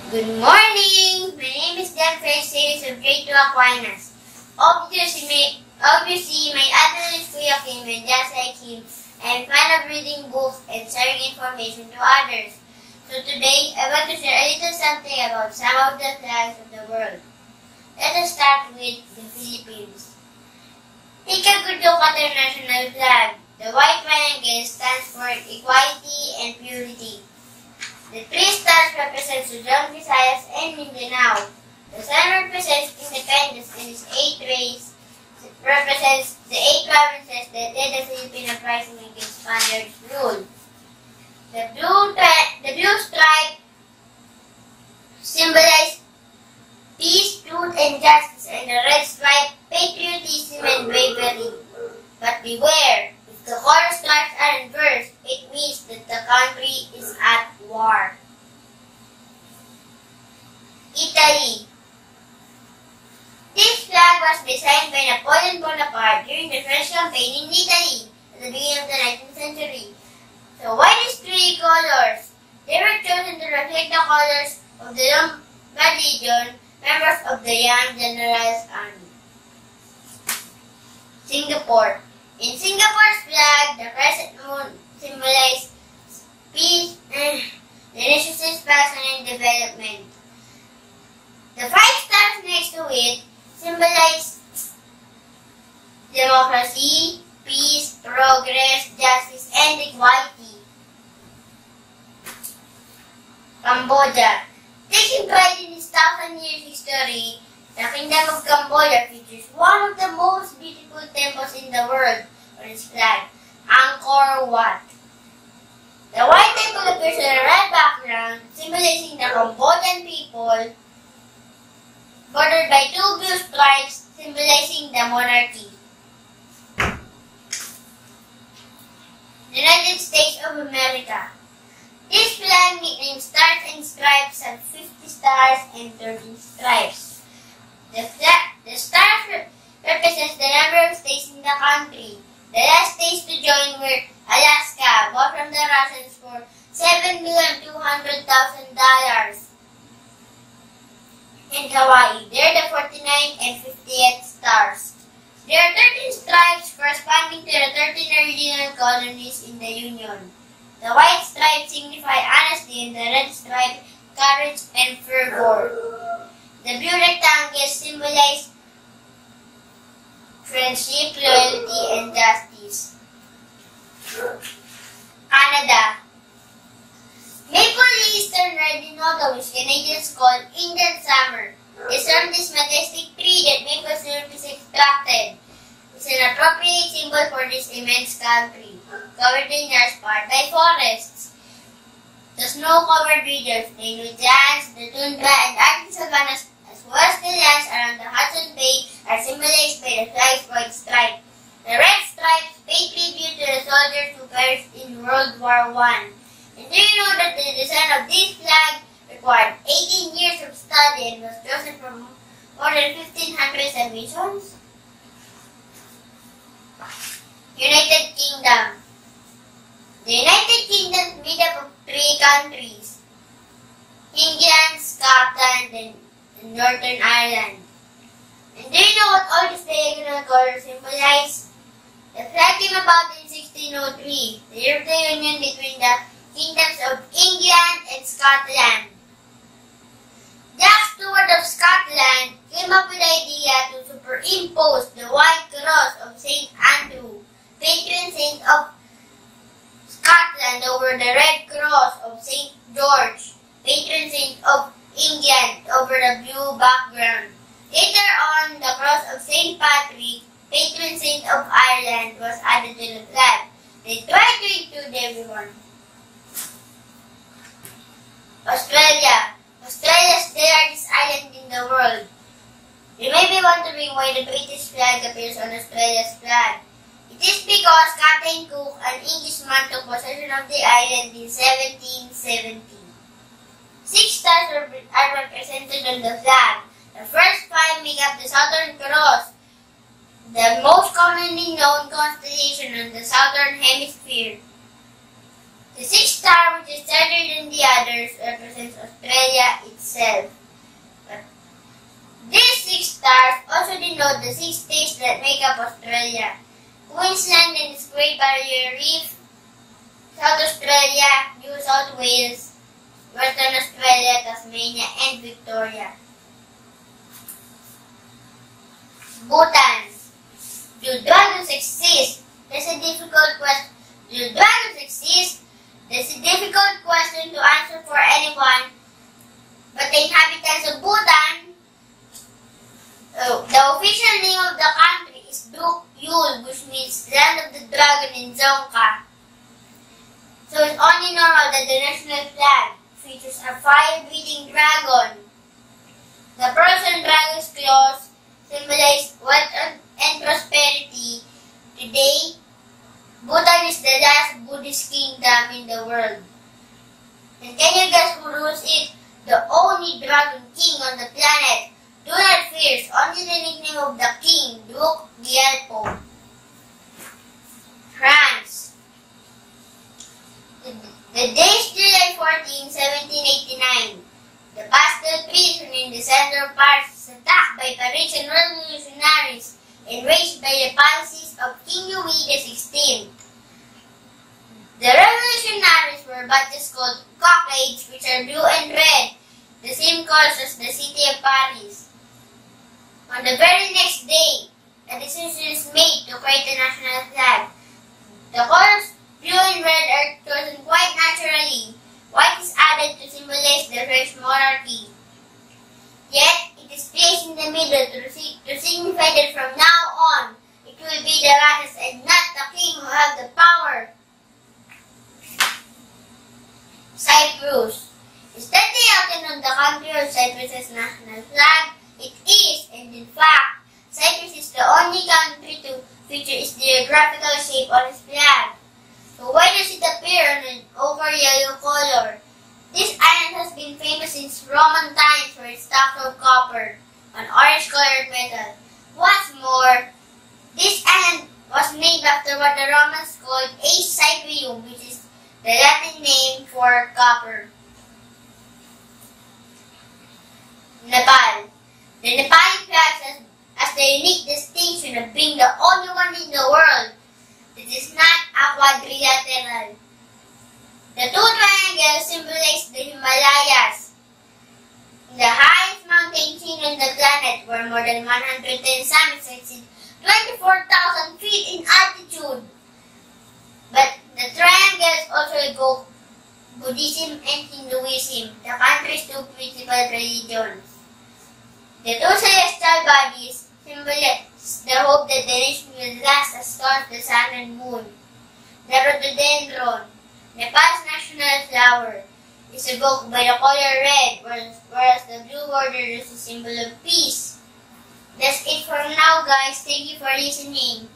Good morning! My name is Jofel, series of grade 2 Aquinas. Obviously, my other is Kuya and just like him, I am fan of reading books and sharing information to others. So today, I want to share a little something about some of the flags of the world. Let us start with the Philippines. Take a good look at our national flag. The white triangle stands for equality and purity. The three stars represent Luzon, Visayas, and Mindanao. The sun represents independence and its 8 rays represents the 8 provinces that led the Philippine uprising against Spaniards' rule. The blue stripe symbolizes peace, truth, and justice, and the red stripe patriotism and bravery. But beware, if the color stripes are inverse, it means that the country is at war. Italy. This flag was designed by Napoleon Bonaparte during the French campaign in Italy at the beginning of the 19th century. So why these three colors? They were chosen to reflect the colors of the Lombard Legion, members of the Young General's Army. Singapore. In Singapore's flag, the crescent moon symbolizes peace, renaissance, passion, and development. The 5 stars next to it symbolize democracy, peace, progress, justice, and equality. Cambodia. Taking pride in its 1,000-year history, the Kingdom of Cambodia features one of the most beautiful temples in the world on its flag, Angkor Wat. The white temple appears on a red background, symbolizing the Cambodian people, bordered by 2 blue stripes, symbolizing the monarchy. United States of America. This flag, nicknamed Stars and Stripes, has 50 stars and 13 stripes. The stars represents the number of states in the country. The last states to join were Alaska, bought from the Russians for $7,200,000, and Hawaii. They are the 49th and 50th stars. There are 13 stripes corresponding to the 13 original colonies in the Union. The white stripe signifies honesty and the red stripe courage and fervor. The blue rectangles symbolize friendship, loyalty, and justice. Canada. Maple Eastern red in autumn, which Canadians call Indian summer, is from this majestic tree that maple syrup is extracted. It's an appropriate symbol for this immense country, covered in large part by forests. The snow-covered regions, the Nubians, the tundra, and Arctic savannas, as well as the lands around the Hudson Bay, are symbolized by the flag's white stripe. The red stripes pay tribute to the soldiers who perished in World War I. And do you know that the design of this flag required 18 years of study and was chosen from more than 1,500 submissions? United Kingdom. The United Kingdom is made up of 3 countries: England, Scotland, and Northern Ireland. And do you know what all these diagonal colors symbolize? The flag came about in 1603, the year of the union between the kingdoms of England and Scotland. Jack Stewart of Scotland came up with the idea to superimpose the white cross of St. Andrew, patron saint of Scotland, over the red cross of St. George, patron saint of England, over the blue background. Later on, the cross of St. Patrick, patron saint of Ireland, was added to the flag. They tried to include everyone. Australia. Australia is the largest island in the world. You may be wondering why the British flag appears on Australia's flag. It is because Captain Cook, an Englishman, took possession of the island in 1770. 6 stars are represented on the flag. The first 5 make up the Southern Cross, the most commonly known constellation on the Southern Hemisphere. The 6th star, which is larger than the others, represents Australia itself. also the 6 states that make up Australia: Queensland and its Great Barrier Reef, South Australia, New South Wales, Western Australia, Tasmania, and Victoria. Bhutan. Do dragons exist? That's a difficult question. Do dragons exist? That's a difficult question to answer for anyone. But the inhabitants of Bhutan, the official name of the country is Duk Yul, which means Land of the Dragon in Dzongkha. So it's only normal that the national flag features a fire-breathing dragon. The pearls and dragon's claws symbolize wealth and prosperity. Today, Bhutan is the last Buddhist kingdom in the world. And can you guess who rules it? The only dragon king on the planet. Do not fear, it's only the nickname of the king, Duke Gyalpo. France. The day is July 14, 1789. The Bastille prison in the center of Paris is attacked by Parisian revolutionaries enraged by the policies of King Louis XVI. The revolutionaries were badges called cockades, which are blue and red, the same colors as the city of Paris. On the very next day, a decision is made to create a national flag. The colors blue and red are chosen quite naturally. White is added to symbolize the French monarchy. Yet, it is placed in the middle to signify that from now on, it will be the rajas and not the king who have the power. Cyprus. Is that the outline of the country of Cyprus' national flag? It is, and in fact, Cyprus is the only country to feature its geographical shape on its flag. So why does it appear on an ochre yellow color? This island has been famous since Roman times for its stocks of copper, an orange-colored metal. What's more, this island was named after what the Romans called Aes Cyprium, which is the Latin name for copper. Nepal. The Nepali flag has the unique distinction of being the only one in the world that is not a quadrilateral. The two triangles symbolize the Himalayas, the highest mountain chain on the planet, where more than 110 summits exceed 24,000 feet in altitude. But the triangles also evoke Buddhism and Hinduism, the country's two principal religions. The two celestial bodies symbolize the hope that the nation will last as long as the sun and moon. The rhododendron, Nepal's national flower, is evoked by the color red, whereas the blue border is a symbol of peace. That's it for now, guys. Thank you for listening.